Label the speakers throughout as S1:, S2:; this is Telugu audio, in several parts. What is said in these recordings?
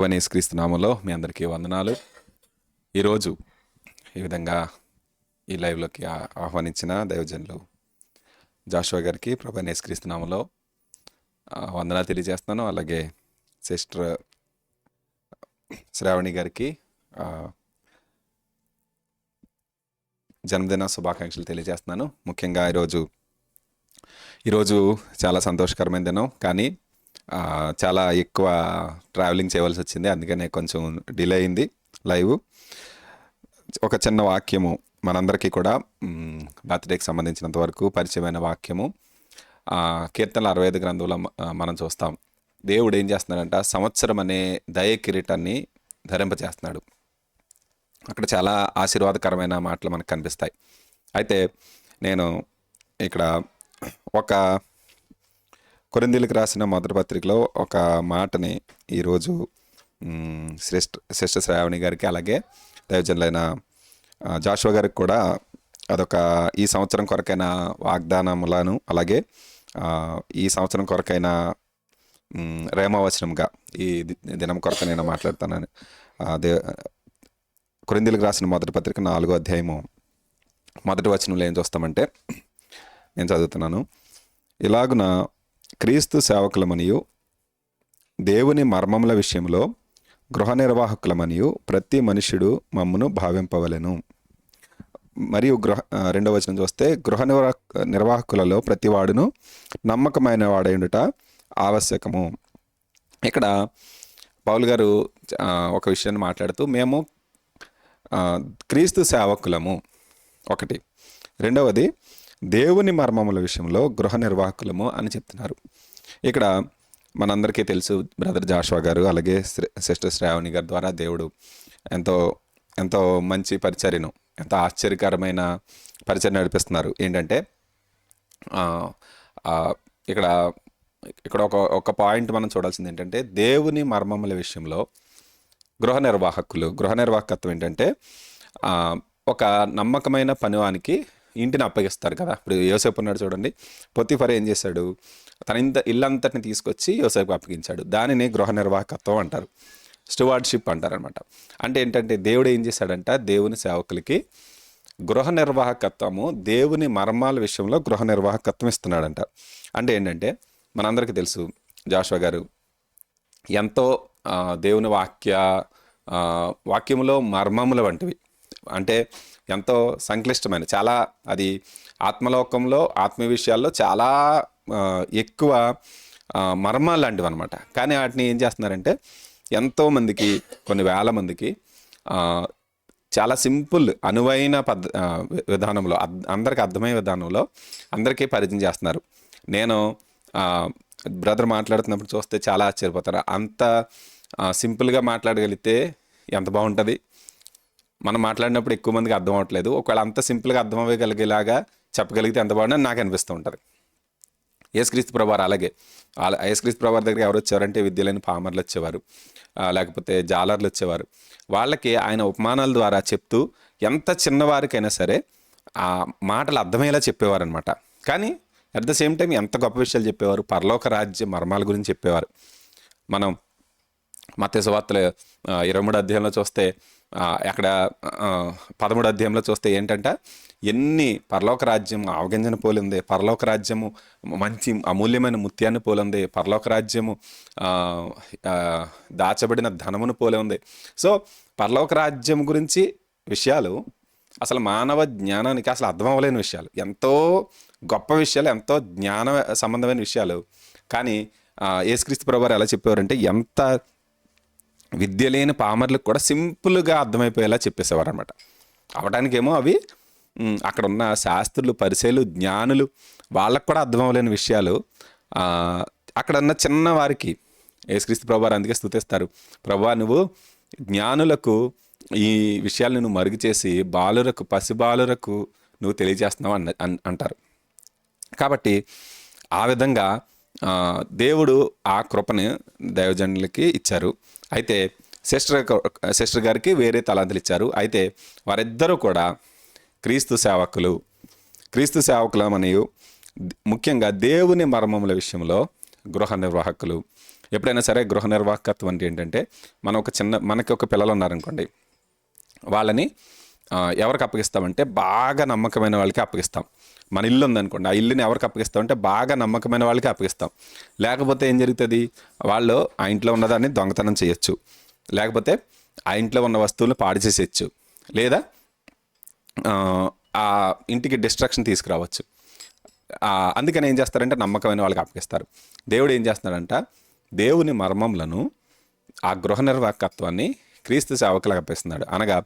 S1: యేసుక్రీస్తు నామములో మీ అందరికీ వందనాలు. ఈరోజు ఈ విధంగా ఈ లైవ్లోకి ఆహ్వానించిన దైవజనులు జాషువా గారికి యేసుక్రీస్తు నామములో వందనాలు తెలియజేస్తున్నాను. అలాగే సిస్టర్ శ్రావణి గారికి జన్మదిన శుభాకాంక్షలు తెలియజేస్తున్నాను. ముఖ్యంగా ఈరోజు చాలా సంతోషకరమైన దినం, కానీ చాలా ఎక్కువ ట్రావెలింగ్ చేయవలసి వచ్చింది. అందుకనే కొంచెం డిలే అయింది లైవ్. ఒక చిన్న వాక్యము మనందరికీ కూడా బర్త్డేకి సంబంధించినంత వరకు పరిచయమైన వాక్యము. కీర్తనల 65 గ్రంథంలో మనం చూస్తాం. దేవుడు ఏం చేస్తున్నాడంట, సంవత్సరం అనే దయ కిరీటాన్ని ధరింపచేస్తున్నాడు. అక్కడ చాలా ఆశీర్వాదకరమైన మాటలు మనకు కనిపిస్తాయి. అయితే నేను ఇక్కడ ఒక కొరింథీయులకు రాసిన మొదటి పత్రికలో ఒక మాటని ఈరోజు సిస్టర్ శ్రావణి గారికి, అలాగే దైవజనులైన జాషువా గారికి కూడా అదొక ఈ సంవత్సరం కొరకైన వాగ్దానములను, అలాగే ఈ సంవత్సరం కొరకైన రేమవచనంగా ఈ దినం కొరకు నేను మాట్లాడుతానని. కొరింథీయులకు రాసిన మొదటి పత్రిక 4వ అధ్యాయము మొదటి వచనంలో ఏం చూస్తామంటే, నేను చదువుతున్నాను. ఇలాగున క్రీస్తు సేవకులమనియు దేవుని మర్మముల విషయంలో గృహ నిర్వాహకులమనియు ప్రతి మనుష్యుడు మమ్మును భావింపవలెను. మరియు రెండవ వచనం చూస్తే, గృహ నిర్వాహకులలో ప్రతివాడును నమ్మకమైన వాడైండుట ఆవశ్యకము. ఇక్కడ పౌలు గారు ఒక విషయాన్ని మాట్లాడుతూ, మేము క్రీస్తు సేవకులము ఒకటి, రెండవది దేవుని మర్మముల విషయంలో గృహ నిర్వాహకులము అని చెప్తున్నారు. ఇక్కడ మనందరికీ తెలుసు, బ్రదర్ జాషువా గారు అలాగే సిస్టర్ శ్రావణి గారి ద్వారా దేవుడు ఎంతో ఎంతో మంచి పరిచర్యను, ఎంతో ఆశ్చర్యకరమైన పరిచర్య నడిపిస్తున్నారు. ఏంటంటే ఇక్కడ ఒక పాయింట్ మనం చూడాల్సింది ఏంటంటే, దేవుని మర్మముల విషయంలో గృహ నిర్వాహకత్వం ఏంటంటే, ఒక నమ్మకమైన పనివానికి ఇంటిని అప్పగిస్తారు కదా. ఇప్పుడు యోసేపు ఉన్నాడు చూడండి, పొతిఫర్ ఏం చేశాడు, తన ఇల్లంతటిని తీసుకొచ్చి యోసేపుకి అప్పగించాడు. దానిని గృహ నిర్వాహకత్వం అంటారు, స్టువార్డ్షిప్ అంటారు అనమాట. అంటే ఏంటంటే, దేవుడు ఏం చేశాడంట, దేవుని సేవకులకి గృహ నిర్వాహకత్వము, దేవుని మర్మాల విషయంలో గృహ నిర్వాహకత్వం ఇస్తున్నాడంట. అంటే ఏంటంటే, మనందరికీ తెలుసు జాషువా గారు ఎంతో దేవుని వాక్యములో మర్మముల వంటివి, అంటే ఎంతో సంక్లిష్టమైన, చాలా అది ఆత్మలోకంలో ఆత్మీయ విషయాల్లో చాలా ఎక్కువ మర్మాలు లాంటివి అనమాట. కానీ వాటిని ఏం చేస్తున్నారంటే, ఎంతోమందికి, కొన్ని వేల మందికి చాలా సింపుల్ అనువైన విధానంలో, అందరికీ అర్థమయ్యే విధానంలో అందరికీ పరిచయం చేస్తున్నారు. నేను బ్రదర్ మాట్లాడుతున్నప్పుడు చూస్తే చాలా ఆశ్చర్యపోతారు. అంత సింపుల్గా మాట్లాడగలిగితే ఎంత బాగుంటుంది. మనం మాట్లాడినప్పుడు ఎక్కువ మందికి అర్థం అవ్వట్లేదు. ఒకవేళ అంత సింపుల్గా అర్థం అవ్వగలిగేలాగా చెప్పగలిగితే ఎంత బాగుంటుంది నాకు అనిపిస్తూ ఉంటుంది. యేసుక్రీస్తు ప్రభువారు అలాగే, యేసుక్రీస్తు ప్రభువారి దగ్గర ఎవరు వచ్చేవారంటే, విద్యలేని పామర్లు వచ్చేవారు, లేకపోతే జాలర్లు వచ్చేవారు. వాళ్ళకి ఆయన ఉపమానాల ద్వారా చెప్తూ ఎంత చిన్నవారికైనా సరే ఆ మాటలు అర్థమయ్యేలా చెప్పేవారు అనమాట. కానీ అట్ ద సేమ్ టైం ఎంత గొప్ప విషయాలు చెప్పేవారు, పరలోక రాజ్య మర్మాల గురించి చెప్పేవారు. మనం మత్తయి సువార్తల 23వ అధ్యాయంలో చూస్తే, అక్కడ 13వ అధ్యాయంలో చూస్తే ఏంటంటే, ఎన్ని పరలోక రాజ్యం ఆవగింజను పోలింది, పరలోక రాజ్యము మంచి అమూల్యమైన ముత్యాన్ని పోలింది, పరలోక రాజ్యము దాచబడిన ధనమును పోలి ఉంది. సో పరలోక రాజ్యం గురించి విషయాలు అసలు మానవ జ్ఞానానికి అసలు అర్థం అవ్వలేని విషయాలు, ఎంతో గొప్ప విషయాలు, ఎంతో జ్ఞాన సంబంధమైన విషయాలు. కానీ యేసుక్రీస్తు ప్రభువారు ఎలా చెప్పేవారంటే, ఎంత విద్య లేని పామర్లకు కూడా సింపుల్గా అర్థమైపోయేలా చెప్పేసేవారు అనమాట. అవటానికేమో అవి అక్కడ ఉన్న శాస్త్రులు, పరిసయ్యులు, జ్ఞానులు, వాళ్ళకు కూడా అర్థం అవ్వలేని విషయాలు అక్కడ ఉన్న చిన్న వారికి యేసుక్రీస్తు ప్రభువారు అందుకే స్తుతిస్తారు, ప్రభువా నువ్వు జ్ఞానులకు ఈ విషయాలను నువ్వు మరుగు చేసి పసిబాలురకు నువ్వు తెలియజేస్తున్నావు అంటారు. కాబట్టి ఆ విధంగా దేవుడు ఆ కృపని దైవజనులకి ఇచ్చారు. అయితే సిస్టర్ గారికి వేరే తలాంతులు ఇచ్చారు. అయితే వారిద్దరూ కూడా క్రీస్తు సేవకులు మరియు ముఖ్యంగా దేవుని మర్మముల విషయంలో గృహ నిర్వాహకులు. ఎప్పుడైనా సరే గృహ నిర్వాహకత్వం అంటే ఏంటంటే మనకి ఒక పిల్లలు ఉన్నారనుకోండి, వాళ్ళని ఎవరికి అప్పగిస్తామంటే బాగా నమ్మకమైన వాళ్ళకి అప్పగిస్తాం. మన ఇల్లు ఉందనుకోండి, ఆ ఇల్లుని ఎవరికి అప్పగిస్తామంటే బాగా నమ్మకమైన వాళ్ళకి అప్పగిస్తాం. లేకపోతే ఏం జరుగుతుంది, వాళ్ళు ఆ ఇంట్లో ఉన్నదాన్ని దొంగతనం చేయొచ్చు, లేకపోతే ఆ ఇంట్లో ఉన్న వస్తువులను పాడు చేసేయచ్చు, లేదా ఆ ఇంటికి డిస్ట్రక్షన్ తీసుకురావచ్చు. అందుకని ఏం చేస్తారంటే నమ్మకమైన వాళ్ళకి అప్పగిస్తారు. దేవుడు ఏం చేస్తున్నాడంట, దేవుని మర్మములను, ఆ గృహ నిర్వాహకత్వాన్ని క్రీస్తు సేవకులకు అప్పగిస్తున్నాడు. అనగా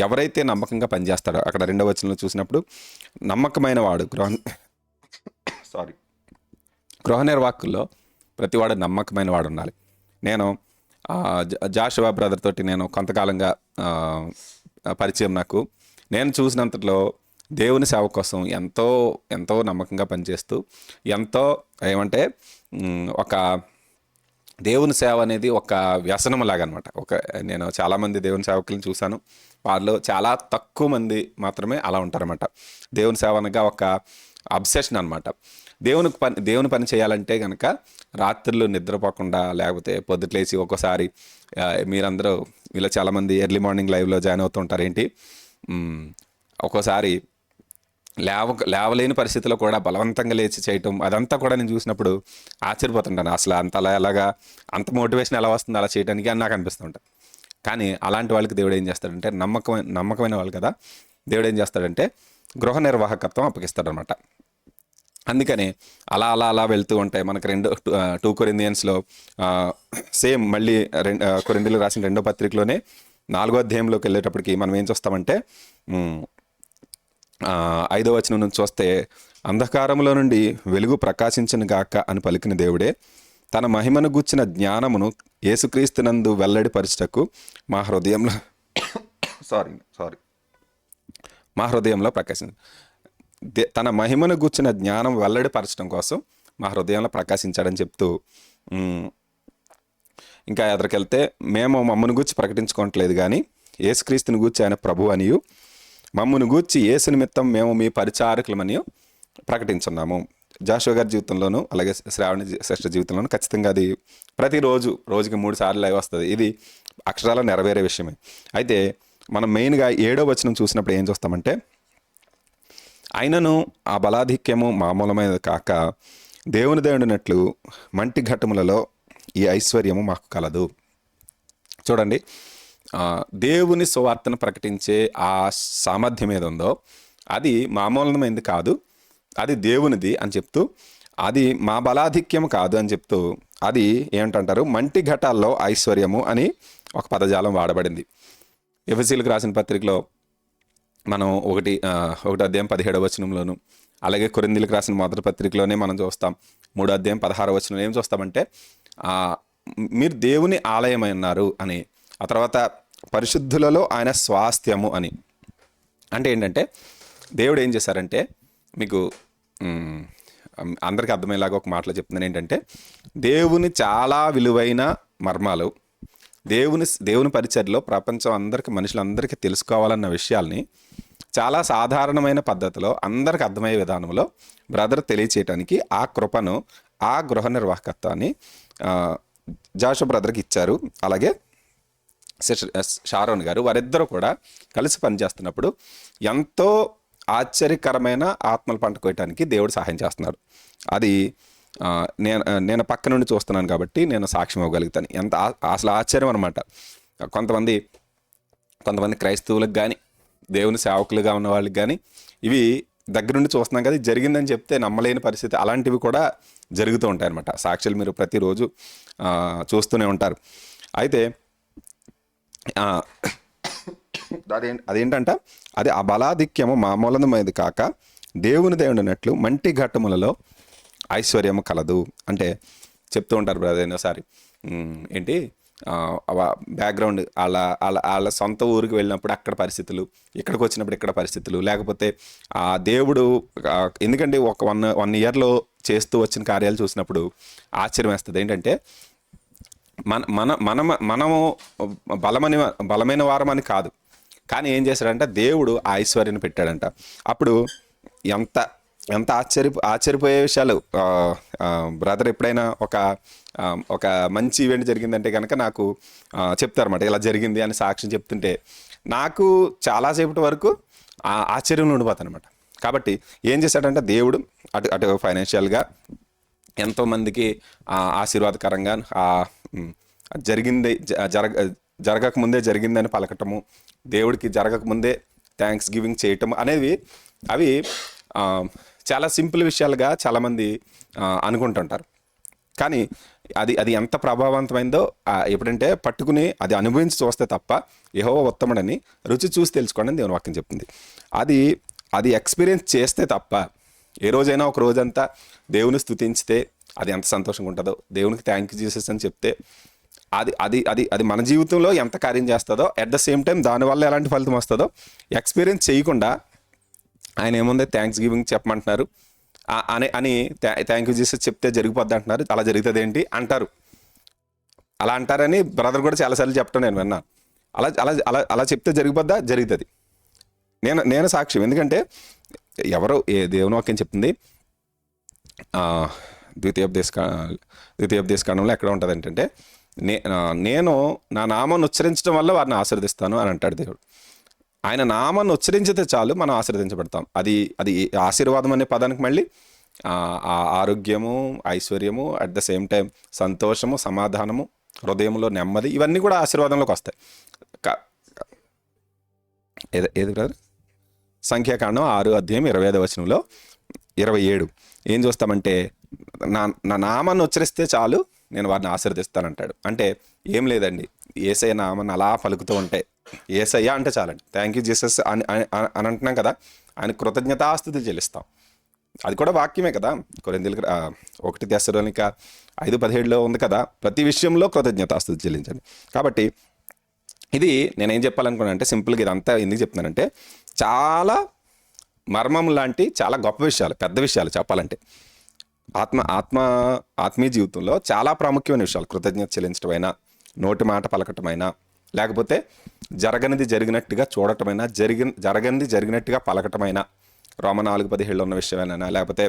S1: ఎవరైతే నమ్మకంగా పనిచేస్తాడో, అక్కడ 2వ వచనంలో చూసినప్పుడు నమ్మకమైన వాడు గృహ నిర్వాహకుల్లో ప్రతివాడు నమ్మకమైన వాడు ఉండాలి. నేను జాషువా బ్రదర్ తోటి నేను కొంతకాలంగా పరిచయం. నేను చూసినంతలో దేవుని సేవ కోసం ఎంతో ఎంతో నమ్మకంగా పనిచేస్తూ, ఎంతో ఏమంటే ఒక దేవుని సేవ అనేది ఒక వ్యసనం లాగా అనమాట. నేను చాలామంది దేవుని సేవకులను చూశాను, వారిలో చాలా తక్కువ మంది మాత్రమే అలా ఉంటారన్నమాట. దేవుని సేవ అనగా ఒక అబ్సెషన్ అనమాట. దేవుని పని చేయాలంటే కనుక రాత్రులు నిద్రపోకుండా, లేకపోతే పొద్దుట్లేసి ఒక్కోసారి మీరందరూ ఇలా చాలామంది ఎర్లీ మార్నింగ్ లైవ్లో జాయిన్ అవుతూ ఉంటారు. ఏంటి ఒక్కోసారి లేవలేని పరిస్థితిలో కూడా బలవంతంగా లేచి చేయటం, అదంతా కూడా నేను చూసినప్పుడు ఆశ్చర్యపోతుంటాను. అసలు ఎలాగా అంత మోటివేషన్ ఎలా వస్తుంది అలా చేయడానికి అని నాకు అనిపిస్తూ ఉంటుంది. కానీ అలాంటి వాళ్ళకి దేవుడు ఏం చేస్తాడంటే, నమ్మకమైన వాళ్ళు కదా, దేవుడు ఏం చేస్తాడంటే గృహ నిర్వాహకత్వం అప్పగిస్తాడనమాట. అందుకని అలా వెళ్తూ ఉంటాయి. మనకు 2 కొరింథియన్స్లో సేమ్ మళ్ళీ కొరింథీయులకు రాసిన 2వ పత్రికలోనే 4వ అధ్యాయంలోకి వెళ్ళేటప్పటికి మనం ఏం చూస్తామంటే 5వ వచనం నుంచి చూస్తే, అంధకారంలో నుండి వెలుగు ప్రకాశించను గాక అని పలికిన దేవుడే తన మహిమను గూర్చిన జ్ఞానమును యేసుక్రీస్తునందు వెల్లడిపరచుటకు మా హృదయంలో ప్రకాశించ తన మహిమను గూర్చిన జ్ఞానం వెల్లడిపరచడం కోసం మా హృదయంలో ప్రకాశించాడని చెప్తూ, ఇంకా ఎదురుకెళ్తే, మేము మమ్మను గూర్చి ప్రకటించుకోవట్లేదు కానీ యేసుక్రీస్తుని గూర్చి ఆయన ప్రభు అనియు, మమ్మను గూర్చి యేసు నిమిత్తం మేము మీ పరిచారకులమని ప్రకటించున్నాము. జాషువా గారి జీవితంలోనూ అలాగే శ్రావణి సిస్టర్ జీవితంలోనూ ఖచ్చితంగా అది రోజుకి 3 సార్లు లైవ్ వస్తుంది. ఇది అక్షరాల నెరవేరే విషయమే. అయితే మనం మెయిన్గా 7వ వచనం చూసినప్పుడు ఏం చూస్తామంటే, అయినను ఆ బలాధిక్యము మామూలమైనది కాక దేవుని దేవుడినట్లు మంటి ఘట్టములలో ఈ ఐశ్వర్యము మాకు కలదు. చూడండి, దేవుని సువార్తను ప్రకటించే ఆ సామర్థ్యం ఏదుందో అది మామూలమైనది కాదు, అది దేవునిది అని చెప్తూ, అది మా బలాధిక్యం కాదు అని చెప్తూ, అది ఏంటంటారు, మంటి ఘటాల్లో ఐశ్వర్యము అని ఒక పదజాలం వాడబడింది. ఎఫెసీయులకు రాసిన పత్రికలో మనం 1 అధ్యాయం 17వ వచనంలోను, అలాగే కొరింథీయులకు రాసిన మొదటి పత్రికలోనే మనం చూస్తాం 3వ అధ్యాయం 16వ వచనంలో ఏం చూస్తామంటే, మీరు దేవుని ఆలయమై ఉన్నారు అని, ఆ తర్వాత పరిశుద్ధులలో ఆయన స్వాస్థ్యము అని. అంటే ఏంటంటే దేవుడు ఏం చేశారంటే, మీకు అందరికీ అర్థమయ్యేలాగా ఒక మాటలో చెప్తున్నాను. ఏంటంటే దేవుని చాలా విలువైన మర్మాలు, దేవుని పరిచర్లో ప్రపంచం మనుషులందరికీ తెలుసుకోవాలన్న విషయాల్ని చాలా సాధారణమైన పద్ధతిలో అందరికి అర్థమయ్యే విధానంలో బ్రదర్ తెలియచేయటానికి ఆ కృపను, ఆ గృహ నిర్వాహకత్వాన్ని జాషువా బ్రదర్కి ఇచ్చారు. అలాగే షారోన్ గారు, వారిద్దరూ కూడా కలిసి పనిచేస్తున్నప్పుడు ఎంతో ఆశ్చర్యకరమైన ఆత్మల పంట కోయటానికి దేవుడు సహాయం చేస్తున్నారు. అది నేను పక్క నుండి చూస్తున్నాను కాబట్టి నేను సాక్ష్యం ఇవ్వగలుగుతాను. అసలు ఆశ్చర్యం అనమాట. కొంతమంది క్రైస్తవులకు కానీ దేవుని సేవకులుగా ఉన్న వాళ్ళకి కానీ ఇవి దగ్గరుండి చూస్తున్నాం కదా, జరిగిందని చెప్తే నమ్మలేని పరిస్థితి, అలాంటివి కూడా జరుగుతూ ఉంటాయి అన్నమాట. సాక్ష్యాలు మీరు ప్రతిరోజు చూస్తూనే ఉంటారు. అయితే అదేంటంట, అది ఆ బలాధిక్యము మామూలమైనది కాక దేవుని దేవుడినట్లు మంటి ఘట్టములలో ఐశ్వర్యము కలదు అంటే చెప్తూ ఉంటారు బ్రదర్. ఒకసారి ఏంటి బ్యాక్గ్రౌండ్ వాళ్ళ సొంత ఊరికి వెళ్ళినప్పుడు అక్కడ పరిస్థితులు, ఇక్కడికి వచ్చినప్పుడు ఇక్కడ పరిస్థితులు, లేకపోతే ఆ దేవుడు ఎందుకంటే ఒక 1 ఇయర్లో చేస్తూ వచ్చిన కార్యాలు చూసినప్పుడు ఆశ్చర్యం వేస్తుంది. ఏంటంటే మనము బలమైన వారమని కాదు, కానీ ఏం చేశాడంట, దేవుడు ఆ ఐశ్వర్యాన్ని పెట్టాడంట. అప్పుడు ఎంత ఆశ్చర్యపోయే విషయాలు. బ్రదర్ ఎప్పుడైనా ఒక మంచి ఈవెంట్ జరిగిందంటే కనుక నాకు చెప్తారన్నమాట, ఇలా జరిగింది అని సాక్ష్యం చెప్తుంటే నాకు చాలాసేపటి వరకు ఆశ్చర్యంలో ఉండిపోతాను అనమాట. కాబట్టి ఏం చేశాడంటే దేవుడు అటు ఫైనాన్షియల్గా ఎంతోమందికి ఆశీర్వాదకరంగా జరిగింది జరగకముందే జరిగిందని పలకటము, దేవుడికి జరగకముందే థ్యాంక్స్ గివింగ్ చేయటం అనేవి అవి చాలా సింపుల్ విషయాలుగా చాలామంది అనుకుంటుంటారు. కానీ అది ఎంత ప్రభావవంతమైందో ఎప్పుడంటే పట్టుకుని అది అనుభవించి చూస్తే తప్ప యెహోవా ఉత్తముడని రుచి చూసి తెలుసుకోండి అని దేవుని వాక్యం చెప్తుంది. అది ఎక్స్పీరియన్స్ చేస్తే తప్ప ఏ రోజైనా ఒక రోజంతా దేవుని స్తుతించితే అది ఎంత సంతోషంగా ఉంటుందో, దేవునికి థ్యాంక్ యూ జీసస్ అని చెప్తే అది అది అది అది మన జీవితంలో ఎంత కార్యం చేస్తుందో, అట్ ద సేమ్ టైం దానివల్ల ఎలాంటి ఫలితం వస్తుందో ఎక్స్పీరియన్స్ చేయకుండా ఆయన ఏముంది థ్యాంక్స్ గివింగ్ చెప్పమంటున్నారు అని థ్యాంక్ యూ జీసస్ చెప్తే జరిగిపోద్ది అంటున్నారు, అలా జరుగుతుంది ఏంటి అంటారు. అలా అంటారని బ్రదర్ కూడా చాలాసార్లు చెప్పడం నేను విన్నాను. అలా అలా అలా అలా చెప్తే జరిగిపోద్దా? జరుగుతుంది. నేను సాక్ష్యం. ఎందుకంటే ఎవరో దేవుని వాక్యం చెప్తుంది, ద్వితీయోపదేశకాండంలో ఎక్కడ ఉంటుంది ఏంటంటే, నేను నా నామాన్ని ఉచ్చరించడం వల్ల వారిని ఆశీర్వదిస్తాను అని అంటాడు దేవుడు. ఆయన నామాన్ని ఉచ్చరించితే చాలు మనం ఆశీర్వదించబడతాం. అది ఆశీర్వాదం అనే పదానికి మళ్ళీ ఆరోగ్యము, ఐశ్వర్యము, అట్ ద సేమ్ టైం సంతోషము, సమాధానము, హృదయంలో నెమ్మది, ఇవన్నీ కూడా ఆశీర్వాదంలోకి వస్తాయి. ఏది బ్రదర్? సంఖ్యాకాండం 6:25 27 ఏం చూస్తామంటే, నా నామాన్ని ఉచ్చరిస్తే చాలు నేను వారిని ఆశీర్వదిస్తానంటాడు. అంటే ఏం లేదండి, యేసయ్య నామాన్ని అలా పలుకుతూ ఉంటే, యేసయ్య అంటే చాలండి, థ్యాంక్ యూ జీసస్ అని అంటున్నాం కదా, ఆయన కృతజ్ఞతాస్తుతులు చెల్లిస్తాం. అది కూడా వాక్యమే కదా. కొరింథీయులకు 1 తెస్సలోనిక 5:17 ఉంది కదా, ప్రతి విషయంలో కృతజ్ఞతాస్తుతులు చెల్లించండి. కాబట్టి ఇది నేనేం చెప్పాలనుకున్నా అంటే, సింపుల్గా ఇదంతా ఎందుకు చెప్తున్నానంటే, చాలా మర్మం లాంటి చాలా గొప్ప విషయాలు, పెద్ద విషయాలు చెప్పాలంటే ఆత్మీయ జీవితంలో చాలా ప్రాముఖ్యమైన విషయాలు. కృతజ్ఞత చెల్లించడమైనా, నోటి మాట పలకటమైనా, లేకపోతే జరగనిది జరిగినట్టుగా చూడటమైనా, జరగనిది జరిగినట్టుగా పలకటమైనా, రోమా 4:17 ఉన్న విషయమైనా, లేకపోతే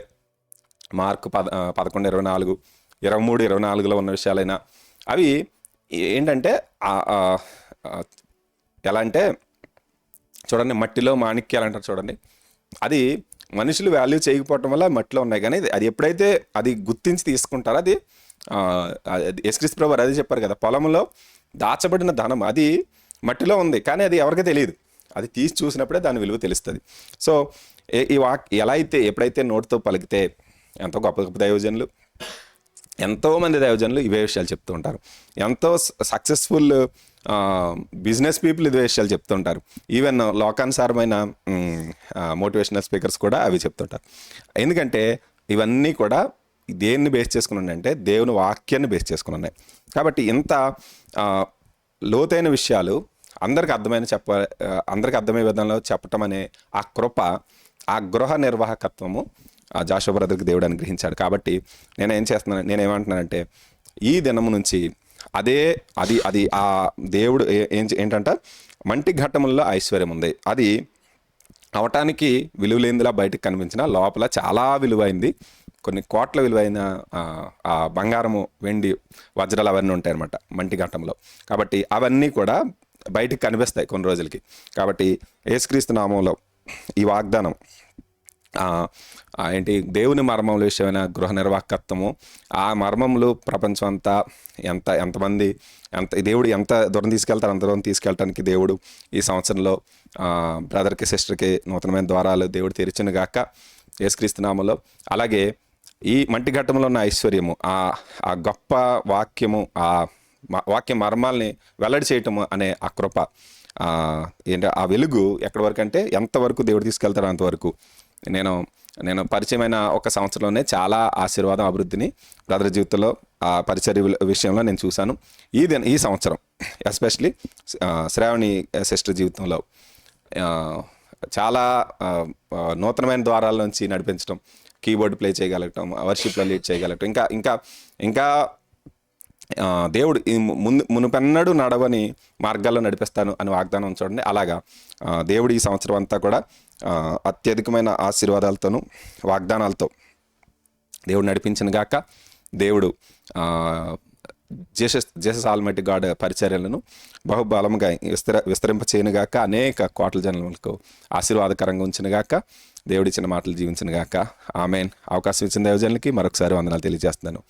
S1: మార్కు 11:24, 23:24 ఉన్న విషయాలైనా, అవి ఏంటంటే ఎలా అంటే చూడండి, మట్టిలో మాణిక్యాలు అంటారు చూడండి, అది మనుషులు వాల్యూ చేయకపోవటం వల్ల మట్టిలో ఉన్నాయి. కానీ అది ఎప్పుడైతే అది గుర్తించి తీసుకుంటారో, అది యేసుక్రీస్తు ప్రభువు అదే చెప్పారు కదా, పొలంలో దాచబడిన ధనం అది మట్టిలో ఉంది, కానీ అది ఎవరికీ తెలియదు. అది తీసి చూసినప్పుడే దాని విలువ తెలుస్తుంది. సో ఈ ఎలా అయితే ఎప్పుడైతే నోటితో పలికితే, ఎంతో గొప్ప గొప్ప దైవజనులు, ఎంతోమంది దైవజనులు ఇవే విషయాలు చెప్తూ ఉంటారు. ఎంతో సక్సెస్ఫుల్ బిజినెస్ పీపుల్ ఇదే విషయాలు చెప్తుంటారు. ఈవెన్ లోకానుసారమైన మోటివేషనల్ స్పీకర్స్ కూడా అవి చెప్తుంటారు. ఎందుకంటే ఇవన్నీ కూడా దేన్ని బేస్ చేసుకుని ఉన్నాయంటే, దేవుని వాక్యాన్ని బేస్ చేసుకుని ఉన్నాయి. కాబట్టి ఇంత లోతైన విషయాలు అందరికి అర్థమయ్యే విధంలో చెప్పటం అనే ఆ కృప, ఆ గృహ నిర్వాహకత్వము జాషువా బ్రదర్కి దేవుడు అనుగ్రహించాడు. కాబట్టి నేనేమంటున్నానంటే, ఈ దినము నుంచి అది ఆ దేవుడు ఏంటంట, మంటి ఘట్టముల్లో ఐశ్వర్యం ఉంది. అది అవటానికి విలువలేందిలా బయటకు కనిపించిన లోపల చాలా విలువైంది, కొన్ని కోట్ల విలువైన ఆ బంగారము, వెండి, వజ్రాలు అవన్నీ ఉంటాయన్నమాట మంటి ఘట్టంలో. కాబట్టి అవన్నీ కూడా బయటకు కనిపిస్తాయి కొన్ని రోజులకి. కాబట్టి యేసుక్రీస్తు నామంలో ఈ వాగ్దానం దేవుని మర్మముల విషయమైన గృహ నిర్వాహకత్వము, ఆ మర్మములు ప్రపంచం అంతా ఎంతమంది దేవుడు ఎంత దూరం తీసుకెళ్తారు, అంత దూరం తీసుకెళ్ళటానికి దేవుడు ఈ సంవత్సరంలో బ్రదర్కి, సిస్టర్కి నూతనమైన ద్వారాలు దేవుడు తెరిచిన గాక యేసుక్రీస్తు నామములో. అలాగే ఈ మంటి ఘట్టంలో ఉన్న ఐశ్వర్యము, ఆ గొప్ప వాక్యము, ఆ వాక్య మర్మాల్ని వెల్లడి చేయటము అనే ఆ కృప, ఆ వెలుగు ఎక్కడి వరకు అంటే ఎంతవరకు దేవుడు తీసుకెళ్తారో అంతవరకు. నేను పరిచయమైన ఒక సంవత్సరంలోనే చాలా ఆశీర్వాదం, అభివృద్ధిని బ్రదర్ జీవితంలో ఆ పరిచర్య విషయంలో నేను చూశాను. ఈ సంవత్సరం ఎస్పెషలీ శ్రావణి సిస్టర్ జీవితంలో చాలా నూతనమైన ద్వారాల నుంచి నడిపించడం, కీబోర్డ్ ప్లే చేయగలగటం, వర్షిప్లో లీడ్ చేయగలగటం, ఇంకా దేవుడు ఈ మునుపెన్నడూ నడవని మార్గాల్లో నడిపిస్తాను అని వాగ్దానం చూడండి. అలాగా దేవుడు ఈ సంవత్సరం అంతా కూడా అత్యధికమైన ఆశీర్వాదాలతోనూ వాగ్దానాలతో దేవుడు నడిపించిన గాక. దేవుడు జీసస్ ఆల్మైటీ గాడ్ పరిచర్యలను బహుబలంగా విస్తరింపచేయనుగాక. అనేక కోట్ల జనులకు ఆశీర్వాదకరంగా ఉంచినగాక. దేవుడిచ్చిన మాటలు జీవించినగాక. ఆమెన్. అవకాశం ఇచ్చిన దైవజనులకి మరొకసారి వందనాలు తెలియజేస్తున్నాను.